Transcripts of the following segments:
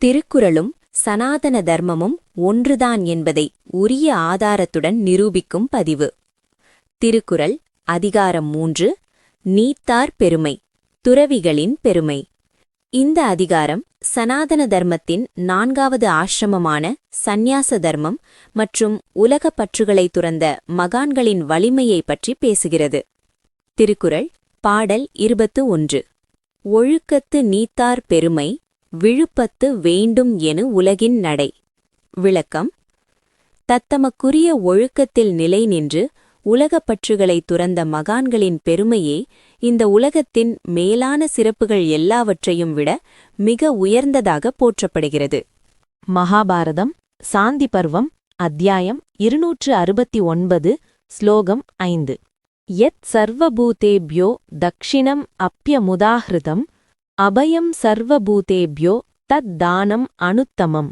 திருக்குறளும் சனாதன தர்மமும் ஒன்றுதான் என்பதை உரிய ஆதாரத்துடன் நிரூபிக்கும் பதிவு. திருக்குறள் அதிகாரம் 3 நீத்தார் பெருமை, துறவிகளின் பெருமை. இந்த அதிகாரம் சனாதன தர்மத்தின் 4வது ஆசிரமமான சந்நியாச தர்மம் மற்றும் உலகப் பற்றுகளை துறந்த மகான்களின் வலிமையை பற்றி பேசுகிறது. திருக்குறள் பாடல் 21. ஒழுக்கத்து நீத்தார் பெருமை, விழுப்பத்து வேண்டும் எனும் உலகின் நடை. விளக்கம்: தத்தமக்குரிய ஒழுக்கத்தில் நிலை நின்று உலகப் பற்றுகளை துறந்த மகான்களின் பெருமையே இந்த உலகத்தின் மேலான சிறப்புகள் எல்லாவற்றையும் விட மிக உயர்ந்ததாக போற்றப்படுகிறது. மகாபாரதம் சாந்தி பர்வம் அத்தியாயம் 269 ஸ்லோகம் 5. யத் சர்வபூதேப்யோ தக்ஷிணம் அப்யமுதாஹ்ருதம் அபயம் சர்வபூதேப்யோ தத் தானம் அனுத்தமம்.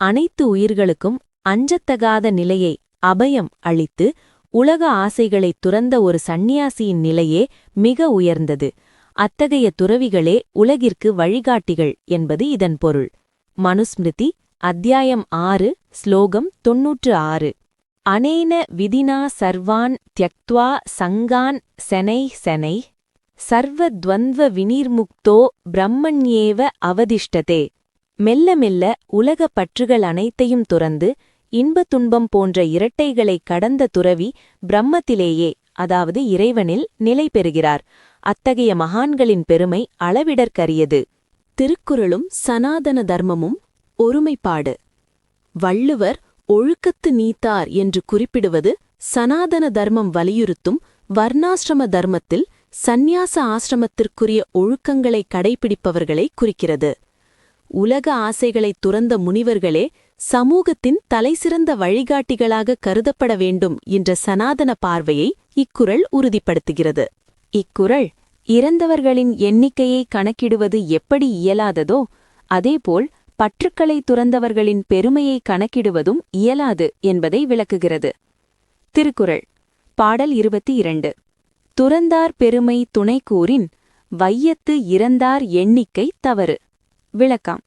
அனைத்து உயிர்களுக்கும் அஞ்சத்தகாத நிலையை அபயம் அளித்து உலக ஆசைகளைத் துறந்த ஒரு சந்நியாசியின் நிலையே மிக உயர்ந்தது. அத்தகைய துறவிகளே உலகிற்கு வழிகாட்டிகள் என்பது இதன் பொருள். மனுஸ்மிருதி அத்தியாயம் 6 ஸ்லோகம் 96. அனேன விதினா சர்வான் த்யக்த்வா சங்கான் செனை சர்வத்வந்த்வ வினிர்முக்தோ பிரம்மண்யேவ அவதிஷ்டதே. மெல்ல மெல்ல உலக பற்றுகள் அனைத்தையும் துறந்து இன்பத் துன்பம் போன்ற இரட்டைகளைக் கடந்த துறவி பிரம்மத்திலேயே, அதாவது இறைவனில் நிலை பெறுகிறார். அத்தகைய மகான்களின் பெருமை அளவிடற்கரியது. திருக்குறளும் சனாதன தர்மமும் ஒருமைப்பாடு. வள்ளுவர் ஒழுக்கத்து நீத்தார் என்று குறிப்பிடுவது சனாதன தர்மம் வலியுறுத்தும் வர்ணாசிரம தர்மத்தில் சந்நியாச ஆசிரமத்திற்குரிய ஒழுக்கங்களை கடைப்பிடிப்பவர்களை குறிக்கிறது. உலக ஆசைகளைத் துறந்த முனிவர்களே சமூகத்தின் தலைசிறந்த வழிகாட்டிகளாக கருதப்பட வேண்டும் என்ற சனாதன பார்வையை இக்குறள் உறுதிப்படுத்துகிறது. இக்குறள் இறந்தவர்களின் எண்ணிக்கையை கணக்கிடுவது எப்படி இயலாததோ அதேபோல் பற்றுக்களை துறந்தவர்களின் பெருமையை கணக்கிடுவதும் இயலாது என்பதை விளக்குகிறது. திருக்குறள் பாடல் 22. துறந்தார் பெருமை துணை கூறின் வையத்து இறந்தார் எண்ணிக்கை தவறு. விளக்கம்: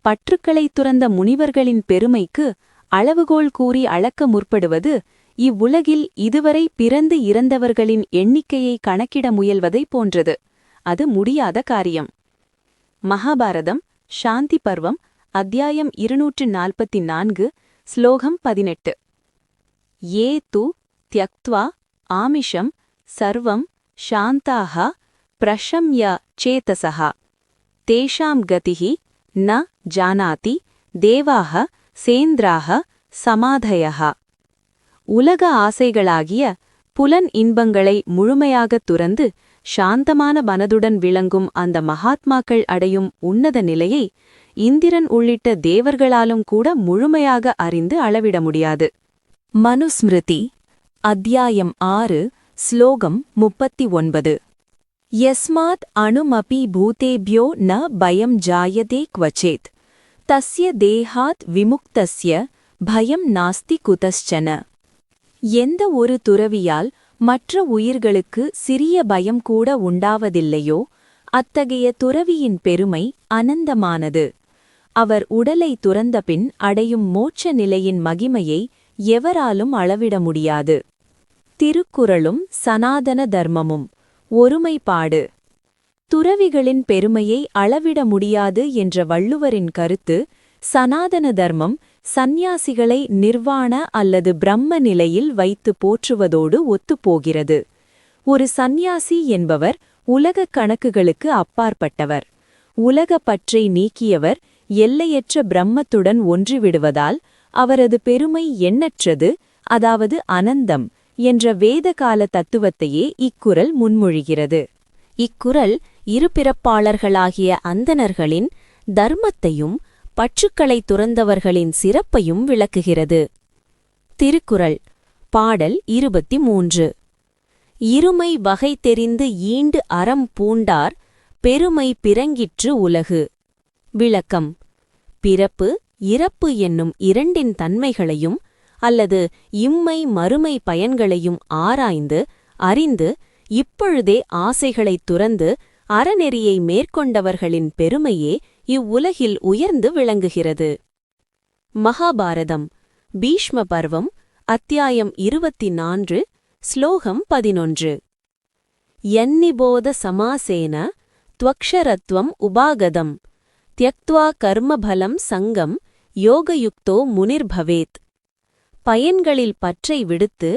பற்றுக்களை துறந்த முனிவர்களின் பெருமைக்கு அளவுகோல் கூறி அளக்க முற்படுவது இவ்வுலகில் இதுவரை பிறந்து இறந்தவர்களின் எண்ணிக்கையை கணக்கிட முயல்வதைப் போன்றது. அது முடியாத காரியம். மகாபாரதம் சாந்தி பர்வம் அத்தியாயம் 244 ஸ்லோகம் 18. ஏ து த்யக்த்வா ஆமிஷம் சர்வம் சாந்தாக பிரஷம்ய சேதசஹ தேஷாம் கதிஹி ந ஜானாதி தேவாக சேந்திராக சமாதயஹ. உலக ஆசைகளாகிய புலன் இன்பங்களை முழுமையாகத் துறந்து சாந்தமான மனதுடன் விளங்கும் அந்த மகாத்மாக்கள் அடையும் உன்னத நிலையை இந்திரன் உள்ளிட்ட தேவர்களாலும் கூட முழுமையாக அறிந்து அளவிட முடியாது. மனுஸ்மிருதி அத்தியாயம் 6 ஸ்லோகம் 39. யஸ்மாத் அணுமபி பூதேப்யோ ந பயம் ஜாயதே க்வச்சேத் தஸ்ய தேஹாத் விமுக்தஸ்ய பயம் நாஸ்தி குதஸ்சன. எந்த ஒரு துறவியால் மற்ற உயிர்களுக்கு சிறிய பயம் கூட உண்டாவதில்லையோ அத்தகைய துறவியின் பெருமை அனந்தமானது. அவர் உடலை துறந்தபின் அடையும் மோட்ச நிலையின் மகிமையை எவராலும் அளவிட முடியாது. திருக்குறளும் சனாதன தர்மமும் ஒருமைப்பாடு. துறவிகளின் பெருமையை அளவிட முடியாது என்ற வள்ளுவரின் கருத்து சனாதன தர்மம் சந்நியாசிகளை நிர்வாண அல்லது பிரம்ம நிலையில் வைத்து போற்றுவதோடு ஒத்துப்போகிறது. ஒரு சந்நியாசி என்பவர் உலகக் கணக்குகளுக்கு அப்பாற்பட்டவர். உலகப் பற்றை நீக்கியவர் எல்லையற்ற பிரம்மத்துடன் ஒன்றிவிடுவதால் அவரது பெருமை எண்ணற்றது, அதாவது அனந்தம் என்ற வேதகால தத்துவத்தையே இக்குறள் முன்மொழிகிறது. இக்குறள் இருபிறப்பாளர்களாகிய அந்தணர்களின் தர்மத்தையும் பற்றுக்களை துறந்தவர்களின் சிறப்பையும் விளக்குகிறது. திருக்குறள் பாடல் 23. இருமை வகை தெரிந்து ஈண்டு அறம் பூண்டார் பெருமை பிறங்கிற்று உலகு. விளக்கம்: பிறப்பு இறப்பு என்னும் இரண்டின் தன்மைகளையும் அல்லது இம்மை மறுமை பயன்களையும் ஆராய்ந்து அறிந்து இப்பொழுதே ஆசைகளைத் துறந்து அறநெறியை மேற்கொண்டவர்களின் பெருமையே இவ்வுலகில் உயர்ந்து விளங்குகிறது. மகாபாரதம் பீஷ்ம பர்வம் அத்தியாயம் 24 ஸ்லோகம் 11. யன்னிபோத சமாசேன த்வக்ஷரத்வம் உபாகதம் த்யக்த்வா கர்மபலம் சங்கம் யோகயுக்தோ முனிர்பவேத். பயன்களில் பற்றை விடுத்து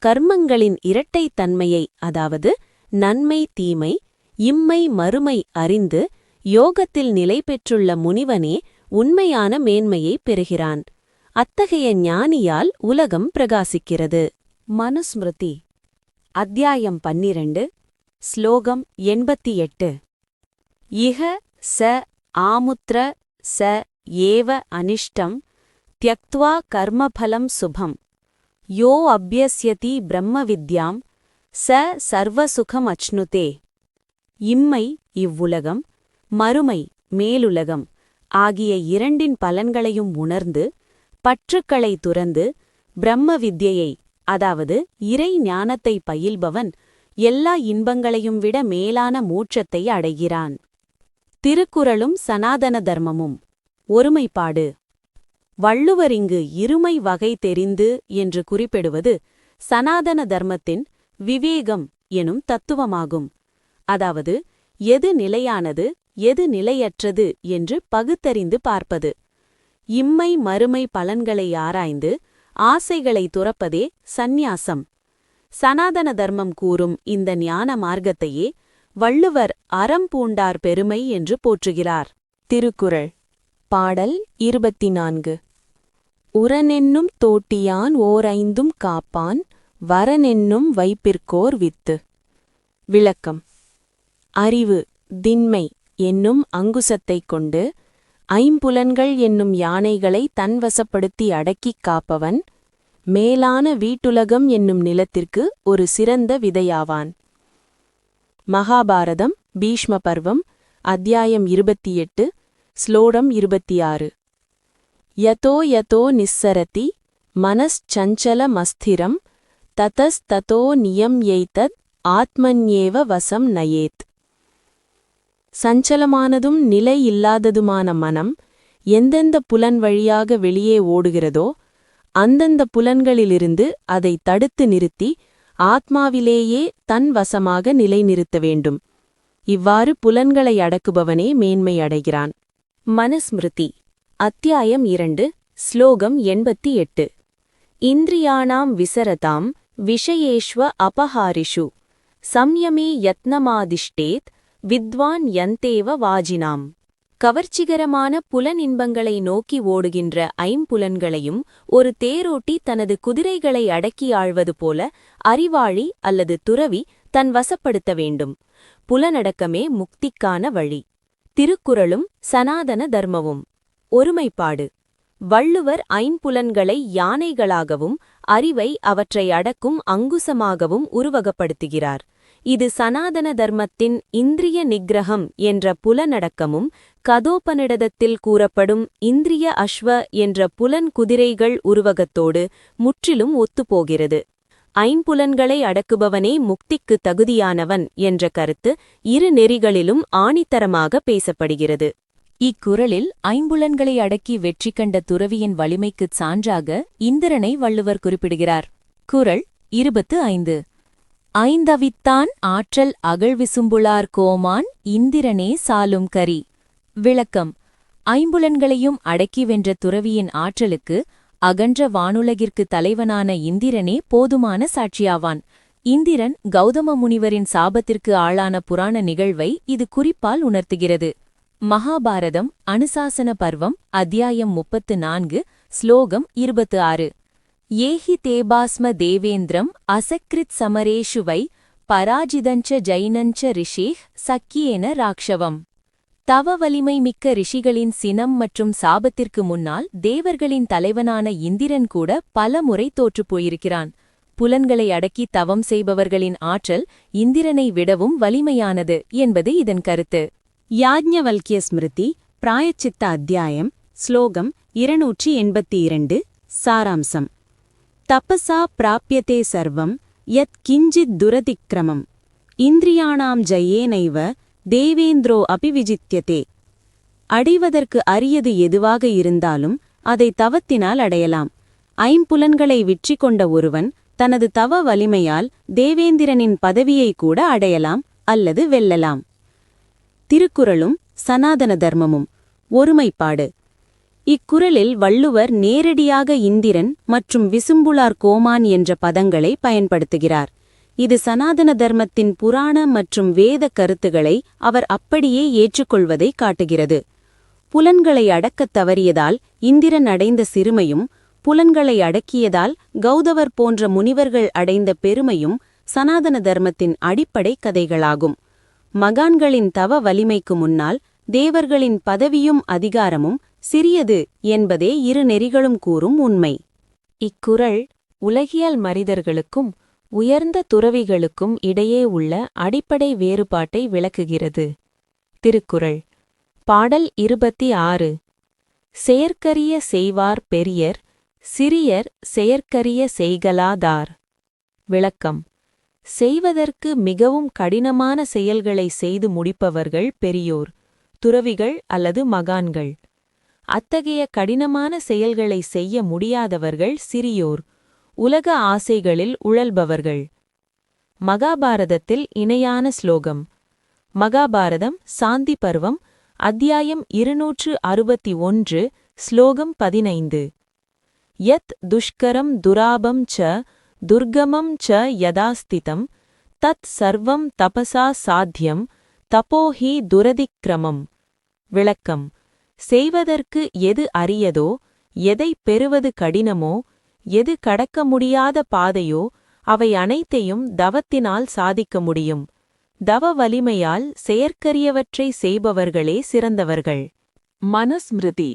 கர்மங்களின் இரட்டைத் தன்மையை, அதாவது நன்மை தீமை இம்மை மறுமை அறிந்து யோகத்தில் நிலை பெற்றுள்ள முனிவனே உண்மையான மேன்மையைப் பெறுகிறான். அத்தகைய ஞானியால் உலகம் பிரகாசிக்கிறது. மனுஸ்மிருதி அத்தியாயம் 12 ஸ்லோகம் 88. இஹ ச ஆமுத்ர ச ஏவ அனிஷ்டம் த்யக்த்வா கர்மபலம் சுபம் யோ அப்யஸ்யதி பிரம்மவித்யாம் ச சர்வசுகம் அச்னுதே. இம்மை இவ்வுலகம், மறுமை மேலுலகம் ஆகிய இரண்டின் பலன்களையும் உணர்ந்து பற்றுக்களை துறந்து பிரம்ம வித்யை, அதாவது இறை ஞானத்தை பயில்பவன் எல்லா இன்பங்களையும் விட மேலான மோட்சத்தை அடைகிறான். திருக்குறளும் சனாதன தர்மமும். ஒருமைப்பாடு. வள்ளுவர் இங்கு இருமை வகை தெரிந்து என்று குறிப்பிடுவது சனாதன தர்மத்தின் விவேகம் எனும் தத்துவமாகும். அதாவது எது நிலையானது எது நிலையற்றது என்று பகுத்தறிந்து பார்ப்பது. இம்மை மறுமை பலன்களை ஆராய்ந்து ஆசைகளை துறப்பதே சந்நியாசம். சனாதன தர்மம் கூறும் இந்த ஞான மார்க்கத்தையே வள்ளுவர் அறம் பூண்டார் பெருமை என்று போற்றுகிறார். திருக்குறள் பாடல் 24. உரனென்னும் தோட்டியான் ஓரைந்தும் காப்பான் வரனென்னும் வைப்பிற்கோர் வித்து. விளக்கம். அறிவு திண்மை என்னும் அங்குசத்தைக் கொண்டு ஐம்புலன்கள் என்னும் யானைகளை தன்வசப்படுத்தி அடக்கிக் காப்பவன் மேலான வீட்டுலகம் என்னும் நிலத்திற்கு ஒரு சிறந்த விதையாவான். மகாபாரதம் பீஷ்ம பர்வம் அத்தியாயம் 28 ஸ்லோகம் 26. யதோ யதோ நிஸ்ஸரதி மனஸ்சஞ்சல மஸ்திரம் ததஸ்ததோ நியம் எய்தத் ஆத்மன்யேவ வசம் நயேத். சஞ்சலமானதும் நிலை இல்லாததுமான மனம் எந்தெந்த புலன் வழியாக வெளியே ஓடுகிறதோ அந்தந்த புலன்களிலிருந்து அதை தடுத்து நிறுத்தி ஆத்மாவிலேயே தன் வசமாக நிலைநிறுத்த வேண்டும். இவ்வாறு புலன்களை அடக்குபவனே மேன்மை அடைகிறான். மனுஸ்மிருதி அத்தியாயம் 2 ஸ்லோகம் 88. இந்திரியாணாம் விசரதாம் விஷயேஷ்வ அபஹாரிஷு சம்யமே யத்னமாதிஷ்டேத் வித்வான் யந்தேவ வாஜினாம். கவர்ச்சிகரமான புலனின்பங்களை நோக்கி ஓடுகின்ற ஐம்புலன்களையும் ஒரு தேரோட்டி தனது குதிரைகளை அடக்கி ஆழ்வது போல அறிவாளி அல்லது துறவி தன் வசப்படுத்த வேண்டும். புலனடக்கமே முக்திக்கான வழி. திருக்குறளும் சனாதன தர்மமும். ஒருமைப்பாடு. வள்ளுவர் ஐம்புலன்களை யானைகளாகவும் அறிவை அவற்றை அடக்கும் அங்குசமாகவும் உருவகப்படுத்துகிறார். இது சனாதன தர்மத்தின் இந்திரிய நிக்கிரகம் என்ற புலனடக்கமும் கதோபனிடதத்தில் கூறப்படும் இந்திரிய அஸ்வ என்ற புலன் குதிரைகள் உருவகத்தோடு முற்றிலும் ஒத்துப்போகிறது. ஐம்புலன்களை அடக்குபவனே முக்திக்கு தகுதியானவன் என்ற கருத்து இரு நெறிகளிலும் ஆணித்தரமாக பேசப்படுகிறது. இக்குறளில் ஐம்புலன்களை அடக்கி வெற்றி கண்ட துறவியின் வலிமைக்குச் சான்றாக இந்திரனை வள்ளுவர் குறிப்பிடுகிறார். குறள் 25. ஐந்தவித்தான் ஆற்றல் அகழ்விசும்புளார் கோமான் இந்திரனே சாலும் கரி. விளக்கம். ஐம்புலன்களையும் அடக்கி வென்ற துறவியின் ஆற்றலுக்கு அகன்ற வானுலகிற்கு தலைவனான இந்திரனே போதுமான சாட்சியாவான். இந்திரன் கௌதம முனிவரின் சாபத்திற்கு ஆளான புராண நிகழ்வை இது குறிப்பால் உணர்த்துகிறது. மகாபாரதம் அனுசாசன பர்வம் அத்தியாயம் 34 ஸ்லோகம் 26. ஏஹி தேபாஸ்ம தேவேந்திரம் அசக்ரித் சமரேஷு வை பராஜிதஞ்ச ஜைனஞ்ச ரிஷேஹ் சக்கியேன ராக்ஷவம். தவ வலிமை மிக்க ரிஷிகளின் சினம் மற்றும் சாபத்திற்கு முன்னால் தேவர்களின் தலைவனான இந்திரன் கூட பல முறை தோற்றுப் போயிருக்கிறான். புலன்களை அடக்கி தவம் செய்பவர்களின் ஆற்றல் இந்திரனை விடவும் வலிமையானது என்பது இதன் கருத்து. யாஜ்ஞவல்க்ய ஸ்மிருதி பிராயச்சித்த அத்தியாயம் ஸ்லோகம் 282 சாராம்சம். தபசா பிராப்யதே சர்வம் யத் கிஞ்சித் துரதிக்ரமம் இந்திரியாணாம் ஜயேனைவ தேவேந்திரோ அபி விஜித்யதே. அடைவதற்கு அரியது எதுவாக இருந்தாலும் அதை தவத்தினால் அடையலாம். ஐம்புலன்களை வெற்றி கொண்ட ஒருவன் தனது தவ வலிமையால் தேவேந்திரனின் பதவியை கூட அடையலாம் அல்லது வெல்லலாம். திருக்குறளும் சனாதன தர்மமும் ஒருமைப்பாடு. இக்குறளில் வள்ளுவர் நேரடியாக இந்திரன் மற்றும் விசும்புலார் கோமான் என்ற பதங்களை பயன்படுத்துகிறார். இது சனாதன தர்மத்தின் புராண மற்றும் வேத கருத்துகளை அவர் அப்படியே ஏற்றுக்கொள்வதை காட்டுகிறது. புலன்களை அடக்கத் தவறியதால் இந்திரன் அடைந்த சிறுமையும், புலன்களை அடக்கியதால் கௌதவர் போன்ற முனிவர்கள் அடைந்த பெருமையும் சனாதன தர்மத்தின் அடிப்படை கதைகளாகும். மகான்களின் தவ வலிமைக்கு முன்னால் தேவர்களின் பதவியும் அதிகாரமும் சிறியது என்பதே இரு நெறிகளும் கூறும் உண்மை. இக்குறள் உலகியல் மனிதர்களுக்கும் உயர்ந்த துறவிகளுக்கும் இடையே உள்ள அடிப்படை வேறுபாட்டை விளக்குகிறது. திருக்குறள் பாடல் 26. செயற்கரிய செய்வார் பெரியர், சிறியர் செயற்கரிய செய்கலாதார். விளக்கம்: செய்வதற்கு மிகவும் கடினமான செயல்களை செய்து முடிப்பவர்கள் பெரியோர், துறவிகள் அல்லது மகான்கள். அத்தகைய கடினமான செயல்களை செய்ய முடியாதவர்கள் சிறியோர், உலக ஆசைகளில் உழல்பவர்கள். மகாபாரதத்தில் இணையான ஸ்லோகம். மகாபாரதம் சாந்தி பர்வம், அத்தியாயம் 261, ஸ்லோகம் 15. யத் துஷ்கரம் துராபம் ச துர்கமம் ச யதாஸ்திதம் தத் சர்வம் தபசா சாத்யம் தபோஹி துரதிக்ரமம். விளக்கம்: செய்வதற்கு எது அரியதோ, எதை பெறுவது கடினமோ, எது கடக்க முடியாத பாதையோ அவை அனைத்தையும் தவத்தினால் சாதிக்க முடியும். தவ வலிமையால் செயற்கரியவற்றை செய்பவர்களே சிறந்தவர்கள். மனுஸ்மிருதி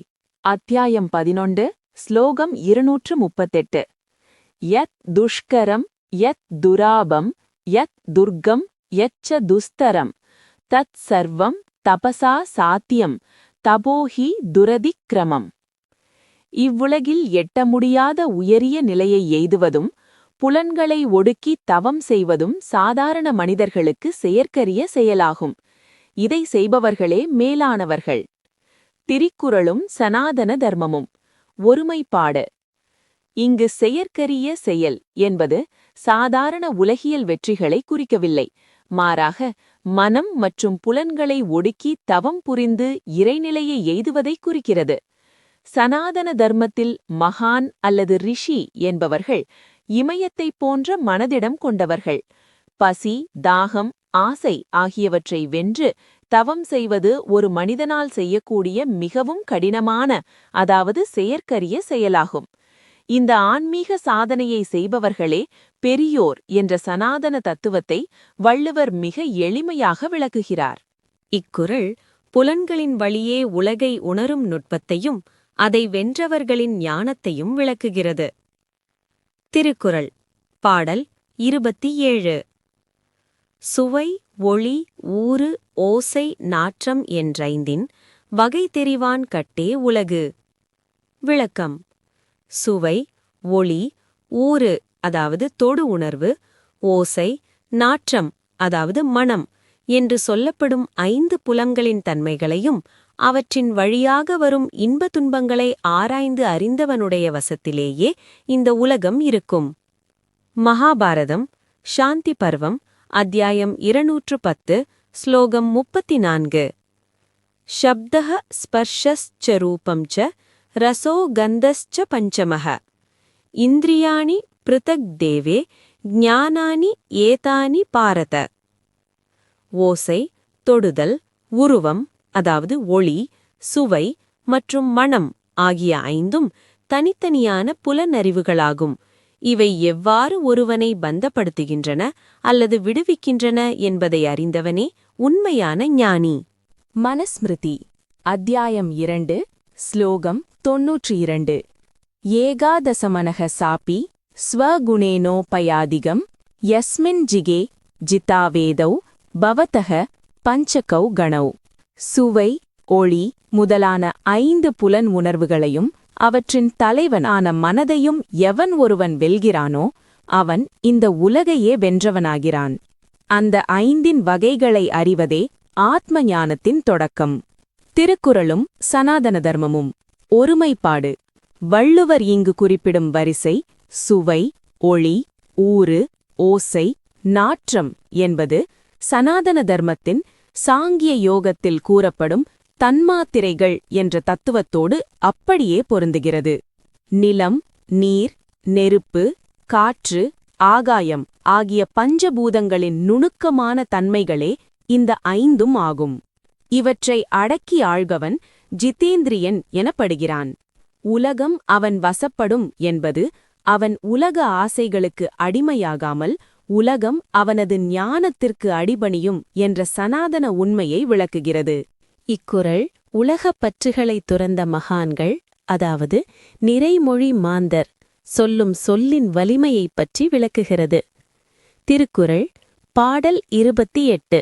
அத்தியாயம் 11, ஸ்லோகம் 238. யத் துஷ்கரம் யத் துராபம் யத் துர்கம் யச்ச துஸ்தரம் தத் சர்வம் தபசா சாத்தியம் தபோஹி துரதிக்ரமம். இவ்வுலகில் எட்ட முடியாத உயரிய நிலையை எய்துவதும் புலன்களை ஒடுக்கி தவம் செய்வதும் சாதாரண மனிதர்களுக்கு செயற்கரிய செயலாகும். இதை செய்பவர்களே மேலானவர்கள். திருக்குறளும் சனாதன தர்மமும் ஒருமைப்பாடு. இங்கு செயற்கரிய செயல் என்பது சாதாரண உலகியல் வெற்றிகளை குறிக்கவில்லை. மாறாக மனம் மற்றும் புலன்களை ஒடுக்கி தவம் புரிந்து இறைநிலையை எய்துவதை குறிக்கிறது. சனாதன தர்மத்தில் மகான் அல்லது ரிஷி என்பவர்கள் இமயத்தைப் போன்ற மனதிடம் கொண்டவர்கள். பசி, தாகம், ஆசை ஆகியவற்றை வென்று தவம் செய்வது ஒரு மனிதனால் செய்யக்கூடிய மிகவும் கடினமான, அதாவது செயற்கரிய செயலாகும். இந்த ஆன்மீக சாதனையை செய்பவர்களே பெரியோர் என்ற சனாதன தத்துவத்தை வள்ளுவர் மிக எளிமையாக விளக்குகிறார். இக்குறள் புலன்களின் வழியே உலகை உணரும் நுட்பத்தையும் அதை வென்றவர்களின் ஞானத்தையும் விளக்குகிறது. திருக்குறள் பாடல் 27. சுவை, ஒளி, ஊறு, ஓசை, நாற்றம் என்றைந்தின் வகை தெரிவான் கட்டே உலகு. விளக்கம்: சுவை, ஒளி, ஊறு அதாவது தொடு உணர்வு, ஓசை, நாற்றம் அதாவது மணம் என்று சொல்லப்படும் 5 புலன்களின் தன்மைகளையும் அவற்றின் வழியாக வரும் இன்ப துன்பங்களை ஆராய்ந்து அறிந்தவனுடைய வசத்திலேயே இந்த உலகம் இருக்கும். மகாபாரதம் சாந்தி பர்வம், அத்தியாயம் 210, ஸ்லோகம் 34. ஷப்தஹ ஸ்பர்ஷஸ்ச ரூபம் ச ரசோ கந்தஸ்ச பஞ்சமஹ இந்திரியாணி பிருதக் தேவே ஞானானி ஏதானி பாரத. ஓசை, தொடுதல், உருவம் அதாவது ஒளி, சுவை மற்றும் மணம் ஆகிய 5ம் தனித்தனியான புலனறிவுகளாகும். இவை எவ்வாறு ஒருவனை பந்தப்படுத்துகின்றன அல்லது விடுவிக்கின்றன என்பதை அறிந்தவனே உண்மையான ஞானி. மனுஸ்மிருதி அத்தியாயம் 2, ஸ்லோகம் 92. ஏகாதசமனக சாபி ஸ்வகுணேனோபயாதிகம் யஸ்மின் ஜிகே ஜிதாவேதௌ பவதஹ பஞ்சகௌ கணௌ. சுவை, ஒளி முதலான 5 புலன் உணர்வுகளையும் அவற்றின் தலைவனான மனதையும் எவன் ஒருவன் வெல்கிறானோ அவன் இந்த உலகையே வென்றவனாகிறான். அந்த 5 வகைகளை அறிவதே ஆத்ம ஞானத்தின் தொடக்கம். திருக்குறளும் சனாதன தர்மமும். ஒருமைப்பாடு. வள்ளுவர் இங்கு குறிப்பிடும் வரிசை, சுவை, ஒளி, ஊறு, ஓசை, நாற்றம் என்பது சனாதன தர்மத்தின் சாங்கிய யோகத்தில் கூறப்படும் தன்மாத்திரைகள் என்ற தத்துவத்தோடு அப்படியே பொருந்துகிறது. நிலம், நீர், நெருப்பு, காற்று, ஆகாயம் ஆகிய பஞ்சபூதங்களின் நுணுக்கமான தன்மைகளே இந்த ஐந்தும் ஆகும். இவற்றை அடக்கி ஆள்பவன் ஜிதேந்திரியன் எனப்படுகிறான். உலகம் அவன் வசப்படும் என்பது அவன் உலக ஆசைகளுக்கு அடிமையாகாமல் உலகம் அவனது ஞானத்திற்கு அடிபணியும் என்ற சனாதன உண்மையை விளக்குகிறது. இக்குறள் உலகப் பற்றுகளைத் துறந்த மகான்கள், அதாவது நிறைமொழி மாந்தர் சொல்லும் சொல்லின் வலிமையைப் பற்றி விளக்குகிறது. திருக்குறள் பாடல் 28.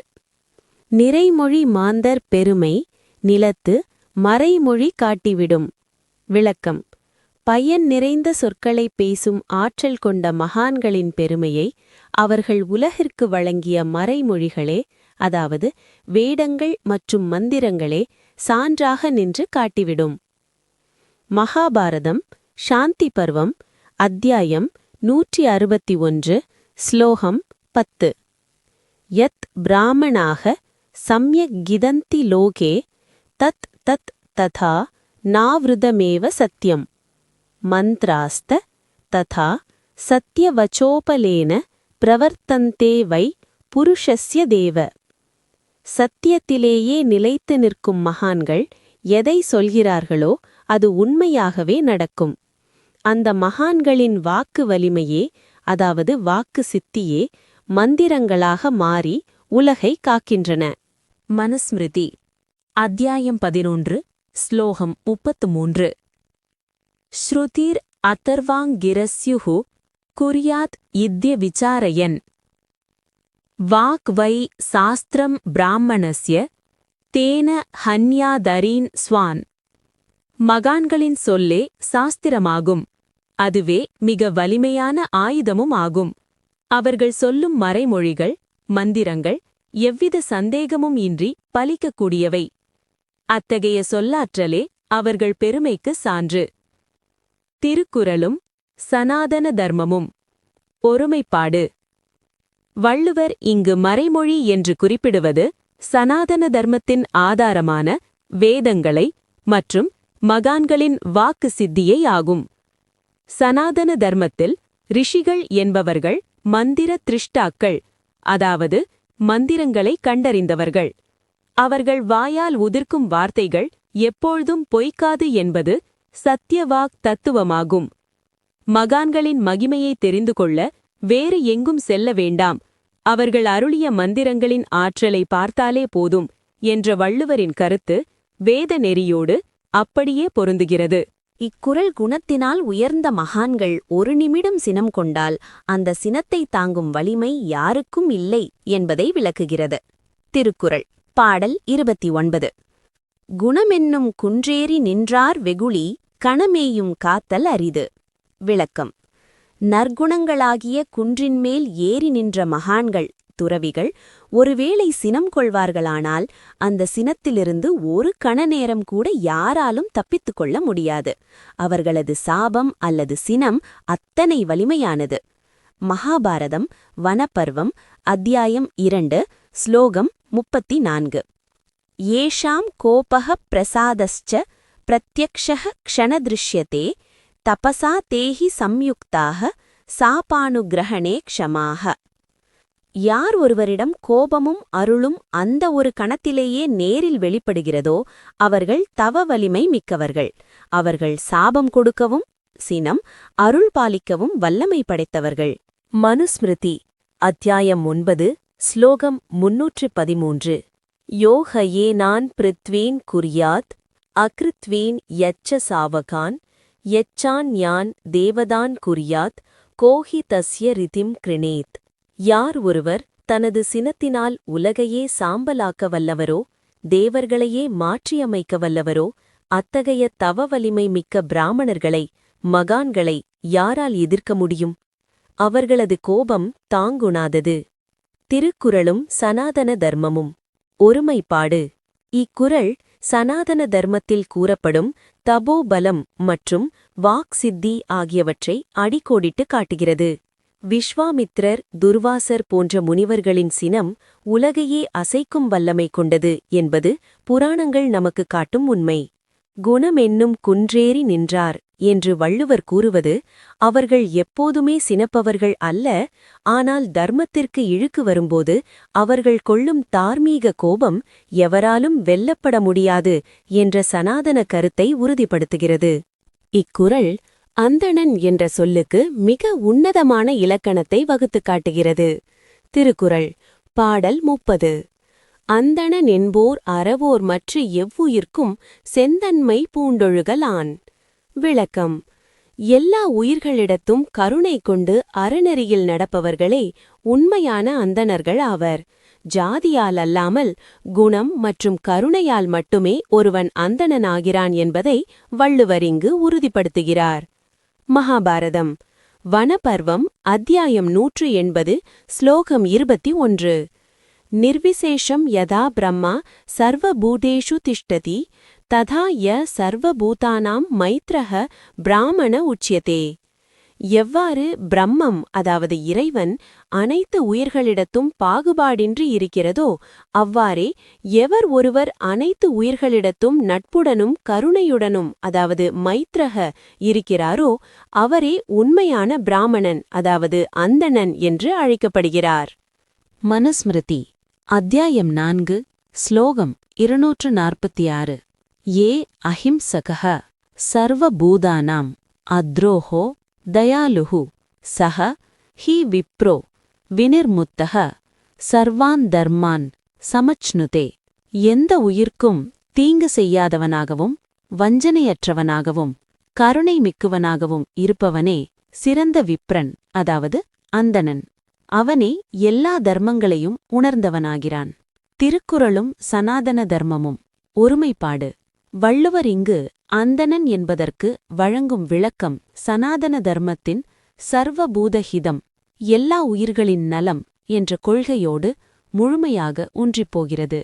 நிறைமொழி மாந்தர் பெருமை நிலத்து மறைமொழி காட்டிவிடும். விளக்கம். பயன் நிறைந்த சொற்களைப் பேசும் ஆற்றல் கொண்ட மகான்களின் பெருமையை அவர்கள் உலகிற்கு வழங்கிய மறைமொழிகளே, அதாவது வேடங்கள் மற்றும் மந்திரங்களே சான்றாக நின்று காட்டிவிடும். மகாபாரதம் சாந்தி பர்வம் அத்தியாயம் 161 ஸ்லோகம் 10. யத் பிராமணாக சம்யக் கிதந்தி லோகே தத் தத் ததா நாவ்ருதமேவ சத்யம் மந்த்ராஸ்த ததா சத்யவச்சோபலேன பிரவர்த்தந்தே வை புருஷஸ்ய தேவ. சத்தியத்திலேயே நிலைத்து நிற்கும் மகான்கள் எதை சொல்கிறார்களோ அது உண்மையாகவே நடக்கும். அந்த மகான்களின் வாக்கு வலிமையே, அதாவது வாக்கு சித்தியே மந்திரங்களாக மாறி உலகை காக்கின்றன. மனுஸ்மிருதி அத்தியாயம் 11 ஸ்லோகம் 33. ஸ்ருதிர் அதர்வாங்கிரஸ்யுஹு குர்யாத் இத்ய விசாரயன் வாக் வை சாஸ்திரம் பிராமணஸ்ய தேன ஹன்யாதரீன் ஸ்வான். மகான்களின் சொல்லே சாஸ்திரமாகும், அதுவே மிக வலிமையான ஆயுதமும் ஆகும். அவர்கள் சொல்லும் மறைமொழிகள், மந்திரங்கள் எவ்வித சந்தேகமும் இன்றி பலிக்கக்கூடியவை. அத்தகைய சொல்லாற்றலே அவர்கள் பெருமைக்கு சான்று. திருக்குறளும் சனாதன தர்மமும். ஒருமைப்பாடு. வள்ளுவர் இங்கு மறைமொழி என்று குறிப்பிடுவது சனாதன தர்மத்தின் ஆதாரமான வேதங்களை மற்றும் மகான்களின் வாக்கு சித்தியை ஆகும். சனாதன தர்மத்தில் ரிஷிகள் என்பவர்கள் மந்திர திரிஷ்டாக்கள், அதாவது மந்திரங்களை கண்டறிந்தவர்கள். அவர்கள் வாயால் உதிர்க்கும் வார்த்தைகள் எப்பொழுதும் பொய்க்காது என்பது சத்யவாக் தத்துவமாகும். மகான்களின் மகிமையை தெரிந்து கொள்ள வேறு எங்கும் செல்ல வேண்டாம், அவர்கள் அருளிய மந்திரங்களின் ஆற்றலை பார்த்தாலே போதும் என்ற வள்ளுவரின் கருத்து வேத நெறியோடு அப்படியே பொருந்துகிறது. இக்குறள் குணத்தினால் உயர்ந்த மகான்கள் ஒரு நிமிடம் சினம் கொண்டால் அந்த சினத்தை தாங்கும் வலிமை யாருக்கும் இல்லை என்பதை விளக்குகிறது. திருக்குறள் பாடல் 29. குணமென்னும் குன்றேறி நின்றார் வெகுளி கணமேயும் காத்தல் அரிது. விளக்கம். நற்குணங்களாகிய குன்றின்மேல் ஏறி நின்ற மகான்கள், துறவிகள் ஒருவேளை சினம் கொள்வார்களானால் அந்த சினத்திலிருந்து ஒரு கணநேரம் கூட யாராலும் தப்பித்துக் கொள்ள முடியாது. அவர்களது சாபம் அல்லது சினம் அத்தனை வலிமையானது. மகாபாரதம் வனப்பர்வம் அத்தியாயம் 2 ஸ்லோகம் 34. ஏஷாம் கோபஹ பிரசாதஸ்ச பிரத்யக்ஷஹ க்ஷணத்ருஷ்யதே தபசா தேஹி சம்யுக்தாக சாபானுகிரஹணே க்ஷமாக. யார் ஒருவரிடம் கோபமும் அருளும் அந்த ஒரு கணத்திலேயே நேரில் வெளிப்படுகிறதோ அவர்கள் தவ வலிமை மிக்கவர்கள். அவர்கள் சாபம் கொடுக்கவும் சினம் அருள் பாலிக்கவும் வல்லமை படைத்தவர்கள். மனுஸ்மிருதி அத்தியாயம் 9 ஸ்லோகம் 313. யோஹயே நான் பிருத்வீன் குர்யாத் அக்ருத்வீன் யச்ச சாவகான் யச்சான் யான் தேவதான் குர்யாத் கோஹி தஸ்ய ரிதிம் கிருணேத். யார் ஒருவர் தனது சினத்தினால் உலகையே சாம்பலாக்க வல்லவரோ தேவர்களையே மாற்றியமைக்க வல்லவரோ அத்தகைய தவ வலிமை மிக்க பிராமணர்களை, மகான்களை யாரால் எதிர்க்க முடியும்? அவர்களது கோபம் தாங்குணாதது. திருக்குறளும் சனாதன தர்மமும். ஒருமைப்பாடு. இக்குறள் சனாதன தர்மத்தில் கூறப்படும் தபோபலம் மற்றும் வாக் சித்தி ஆகியவற்றை அடிக்கோடிட்டு காட்டுகிறது. விஸ்வாமித்ரர், துர்வாசர் போன்ற முனிவர்களின் சினம் உலகையே அசைக்கும் வல்லமை கொண்டது என்பது புராணங்கள் நமக்கு காட்டும் உண்மை. குணமென்னும் குன்றேறி நின்றார் என்று வள்ளுவர் கூறுவது அவர்கள் எப்போதுமே சினப்பவர்கள் அல்ல, ஆனால் தர்மத்திற்கு இழுக்கு வரும்போது அவர்கள் கொள்ளும் தார்மீக கோபம் எவராலும் வெல்லப்பட முடியாது என்ற சனாதன கருத்தை உறுதிப்படுத்துகிறது. இக்குறள் அந்தணன் என்ற சொல்லுக்கு மிக உன்னதமான இலக்கணத்தை வகுத்துக் காட்டுகிறது. திருக்குறள் பாடல் 30. அந்தணன் என்போர் அறவோர் மற்ற எவ்வுயிர்க்கும் செந்தன்மை பூண்டொழுகலான். விளக்கம்: எல்லா உயிர்களிடத்தும் கருணை கொண்டு அறநெறியில் நடப்பவர்களே உண்மையான அந்தணர்கள் ஆவர். ஜாதியால் அல்லாமல் குணம் மற்றும் கருணையால் மட்டுமே ஒருவன் அந்தணனாகிறான் என்பதை வள்ளுவர் இங்கு உறுதிப்படுத்துகிறார். மகாபாரதம் வனபர்வம் அத்தியாயம் 180 ஸ்லோகம் 21. நிர்விசேஷம் யதா பிரம்மா சர்வபூதேஷு திஷ்டதி ததா ய சர்வபூதானாம் மைத்ரஹ பிராமண உச்யதே. எவ்வாறு பிரம்மம் அதாவது இறைவன் அனைத்து உயிர்களிடத்தும் பாகுபாடின்றி இருக்கிறதோ அவ்வாறே எவர் ஒருவர் அனைத்து உயிர்களிடத்தும் நட்புடனும் கருணையுடனும் அதாவது மைத்ரஹ இருக்கிறாரோ அவரே உண்மையான பிராமணன் அதாவது அந்தணன் என்று அழைக்கப்படுகிறார். மனுஸ்மிருதி அத்தியாயம் 4 ஸ்லோகம் 246. ஏ அஹிம்சகः சர்வபூதானாம் அத்ரோஹோ தயாலுஹு சஹ ஹி விப்ரோ வினிர்முத்தஹ சர்வான் தர்மான் சமச்னுதே. எந்த உயிர்க்கும் தீங்கு செய்யாதவனாகவும் வஞ்சனையற்றவனாகவும் கருணை மிக்குவனாகவும் இருப்பவனே சிறந்த விப்ரன் அதாவது அந்தணன். அவனே எல்லா தர்மங்களையும் உணர்ந்தவனாகிறான். திருக்குறளும் சனாதன தர்மமும் ஒருமைப்பாடு. வள்ளுவர் இங்கு அந்தணன் என்பதற்கு வழங்கும் விளக்கம் சனாதன தர்மத்தின் சர்வபூதஹிதம் எல்லா உயிர்களின் நலம் என்ற கொள்கையோடு முழுமையாக ஊன்றிப்போகிறது.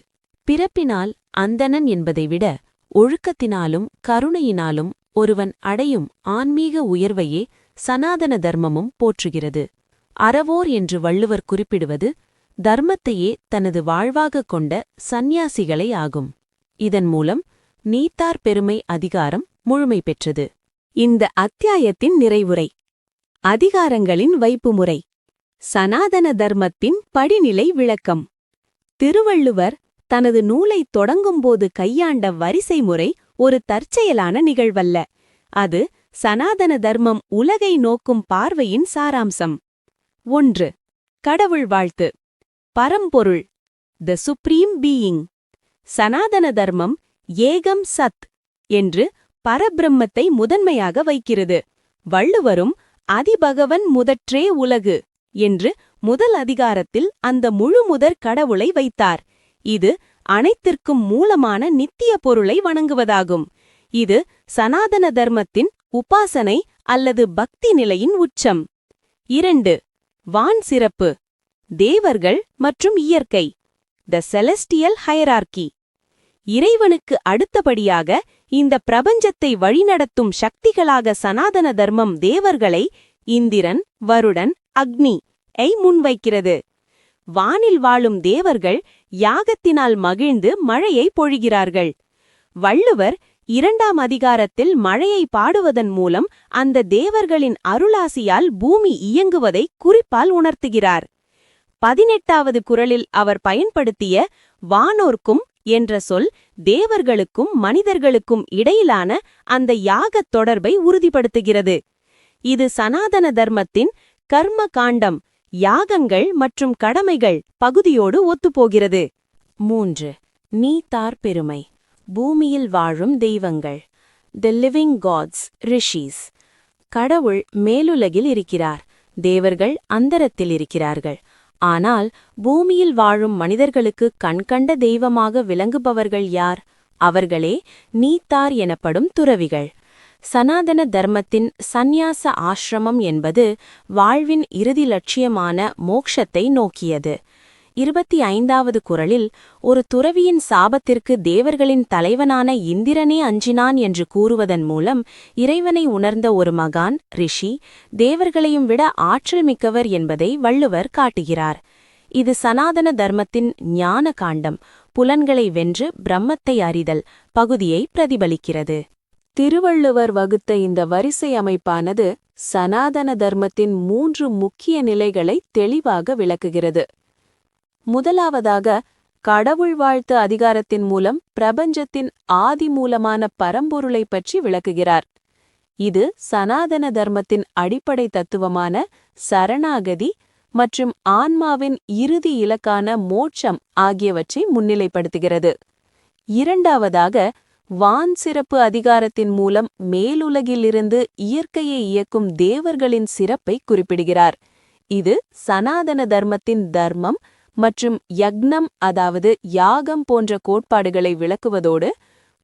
பிறப்பினால் அந்தணன் என்பதை விட ஒழுக்கத்தினாலும் கருணையினாலும் ஒருவன் அடையும் ஆன்மீக உயர்வையே சனாதன தர்மமும் போற்றுகிறது. அறவோர் என்று வள்ளுவர் குறிப்பிடுவது தர்மத்தையே தனது வாழ்வாகக் கொண்ட சந்நியாசிகளை ஆகும். இதன் மூலம் நீத்தார் பெருமை அதிகாரம் முழுமை பெற்றது. இந்த அத்தியாயத்தின் நிறைவுரை. அதிகாரங்களின் வைப்புமுறை. சனாதன தர்மத்தின் படிநிலை விளக்கம். திருவள்ளுவர் தனது நூலைத் தொடங்கும்போது கையாண்ட வரிசை முறை ஒரு தற்செயலான நிகழ்வல்ல. அது சனாதன தர்மம் உலகை நோக்கும் பார்வையின் சாராம்சம். 1. கடவுள் வாழ்த்து. பரம்பொருள் த சுப்ரீம் பீயிங். சனாதன தர்மம் ஏகம் சத் என்று பரபிரம்மத்தை முதன்மையாக வைக்கிறது. வள்ளுவரும் அதிபகவன் முதற்றே உலகு என்று முதல் அதிகாரத்தில் அந்த முழுமுதற் கடவுளை வைத்தார். இது அனைத்திற்கும் மூலமான நித்திய பொருளை வணங்குவதாகும். இது சனாதன தர்மத்தின் உபாசனை அல்லது பக்தி நிலையின் உச்சம். 2. வான் சிறப்பு. தேவர்கள் மற்றும் இயற்கை த செலஸ்டியல் ஹையரார்கி. இறைவனுக்கு அடுத்தபடியாக இந்த பிரபஞ்சத்தை வழிநடத்தும் சக்திகளாக சனாதன தர்மம் தேவர்களை இந்திரன், வருடன், அக்னி ஐ முன்வைக்கிறது. வானில் வாழும் தேவர்கள் யாகத்தினால் மகிழ்ந்து மழையை பொழிகிறார்கள். வள்ளுவர் 2ஆம் அதிகாரத்தில் மழையை பாடுவதன் மூலம் அந்த தேவர்களின் அருளாசியால் பூமி இயங்குவதை குறிப்பால் உணர்த்துகிறார். 18வது குறளில் அவர் பயன்படுத்திய வானோர்க்கும் என்ற சொல் தேவர்களுக்கும் மனிதர்களுக்கும் இடையிலான அந்த யாகத் தொடர்பை உறுதிப்படுத்துகிறது. இது சனாதன தர்மத்தின் கர்ம காண்டம் யாகங்கள் மற்றும் கடமைகள் பகுதியோடு ஒத்துப்போகிறது. 3. நீத்தார் பெருமை. பூமியில் வாழும் தெய்வங்கள் தி லிவிங் காட்ஸ் ரிஷிஸ். கடவுள் மேலுலகில் இருக்கிறார், தேவர்கள் அந்தரத்தில் இருக்கிறார்கள். ஆனால் பூமியில் வாழும் மனிதர்களுக்கு கண்கண்ட தெய்வமாக விளங்குபவர்கள் யார்? அவர்களே நீத்தார் எனப்படும் துறவிகள். சனாதன தர்மத்தின் சந்நியாச ஆசிரமம் என்பது வாழ்வின் இறுதி லட்சியமான மோக்ஷத்தை நோக்கியது. 25வது குறளில் ஒரு துறவியின் சாபத்திற்கு தேவர்களின் தலைவனான இந்திரனே அஞ்சினான் என்று கூறுவதன் மூலம் இறைவனை உணர்ந்த ஒரு மகான் ரிஷி தேவர்களையும் விட ஆற்றல் மிக்கவர் என்பதை வள்ளுவர் காட்டுகிறார். இது சனாதன தர்மத்தின் ஞான காண்டம், புலன்களை வென்று பிரம்மத்தை அறிதல் பகுதியை பிரதிபலிக்கிறது. திருவள்ளுவர் வகுத்த இந்த வரிசை அமைப்பானது சனாதன தர்மத்தின் 3 முக்கிய நிலைகளை தெளிவாக விளக்குகிறது. முதலாவதாக, கடவுள் வாழ்த்து அதிகாரத்தின் மூலம் பிரபஞ்சத்தின் ஆதி மூலமான பரம்பொருளை பற்றி விளக்குகிறார். இது சனாதன தர்மத்தின் அடிப்படை தத்துவமான சரணாகதி மற்றும் ஆன்மாவின் இறுதி இலக்கான மோட்சம் ஆகியவற்றை முன்னிலைப்படுத்துகிறது. இரண்டாவதாக, வான் சிறப்பு அதிகாரத்தின் மூலம் மேலுலகிலிருந்து இயற்கையை இயக்கும் தேவர்களின் சிறப்பை குறிப்பிடுகிறார். இது சனாதன தர்மத்தின் தர்மம் மற்றும் யக்னம், அதாவது யாகம் போன்ற கோட்பாடுகளை விளக்குவதோடு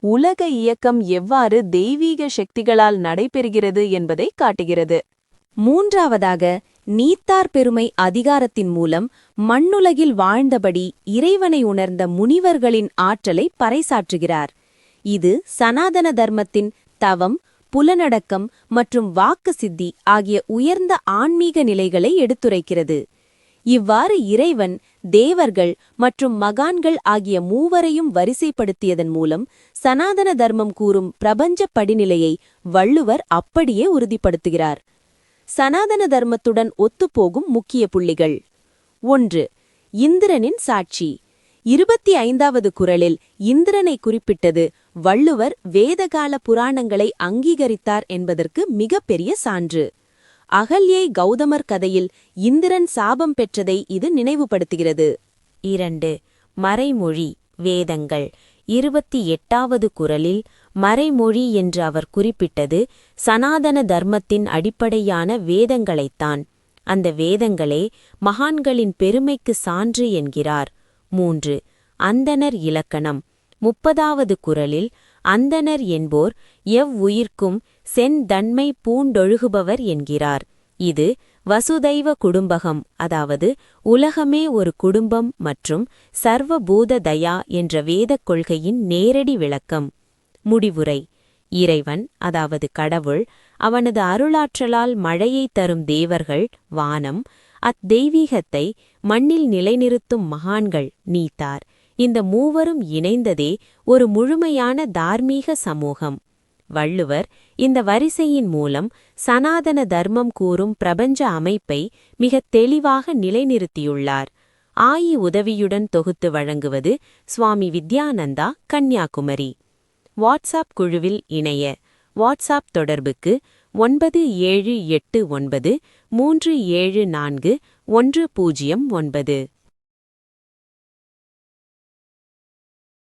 உலக இயக்கம் எவ்வாறு தெய்வீக சக்திகளால் நடைபெறுகிறது என்பதை காட்டுகிறது. மூன்றாவதாக, நீத்தார் பெருமை அதிகாரத்தின் மூலம் மண்ணுலகில் வாழ்ந்தபடி இறைவனை உணர்ந்த முனிவர்களின் ஆற்றலை பறைசாற்றுகிறார். இது சனாதன தர்மத்தின் தவம், புலனடக்கம் மற்றும் வாக்கு சித்தி ஆகிய உயர்ந்த ஆன்மீக நிலைகளை எடுத்துரைக்கிறது. இவ்வாறு இறைவன், தேவர்கள் மற்றும் மகான்கள் ஆகிய மூவரையும் வரிசைப்படுத்தியதன் மூலம் சனாதன தர்மம் கூறும் பிரபஞ்ச படிநிலையை வள்ளுவர் அப்படியே உறுதிப்படுத்துகிறார். சனாதன தர்மத்துடன் ஒத்துப்போகும் முக்கிய புள்ளிகள். 1. இந்திரனின் சாட்சி. 25வது குறளில் இந்திரனை குறிப்பிட்டது வள்ளுவர் வேதகால புராணங்களை அங்கீகரித்தார் என்பதற்கு மிகப்பெரிய சான்று. அகல்யை கௌதமர் கதையில் இந்திரன் சாபம் பெற்றதை இது நினைவுபடுத்துகிறது. 2. மறைமொழி வேதங்கள். 28வது குறளில் மறைமொழி என்று அவர் குறிப்பிட்டது சனாதன தர்மத்தின் அடிப்படையான வேதங்களைத்தான். அந்த வேதங்களே மகான்களின் பெருமைக்கு சான்று என்கிறார். 3. அந்தணர் இலக்கணம். 30வது குறளில் அந்தணர் என்போர் எவ்வுயிர்க்கும் செந்தன்மை பூண்டொழுகுபவர் என்கிறார். இது வசுதைவ குடும்பகம், அதாவது உலகமே ஒரு குடும்பம் மற்றும் சர்வபூத தயா என்ற வேதக் கொள்கையின் நேரடி விளக்கம். முடிவுரை. இறைவன், அதாவது கடவுள், அவனது அருளாற்றலால் மழையை தரும் தேவர்கள், வானம், அத்தெய்வீகத்தை மண்ணில் நிலைநிறுத்தும் மகான்கள், நீத்தார், இந்த மூவரும் இணைந்ததே ஒரு முழுமையான தார்மீக சமூகம். வள்ளுவர் இந்த வரிசையின் மூலம் சனாதன தர்மம் கூறும் பிரபஞ்ச அமைப்பை மிகத் தெளிவாக நிலைநிறுத்தியுள்ளார். ஆயி உதவியுடன் தொகுத்து வழங்குவது சுவாமி வித்யானந்தா, கன்னியாகுமரி. வாட்ஸ்அப் குழுவில் இணைய வாட்ஸ்அப் தொடர்புக்கு 9789 374 109.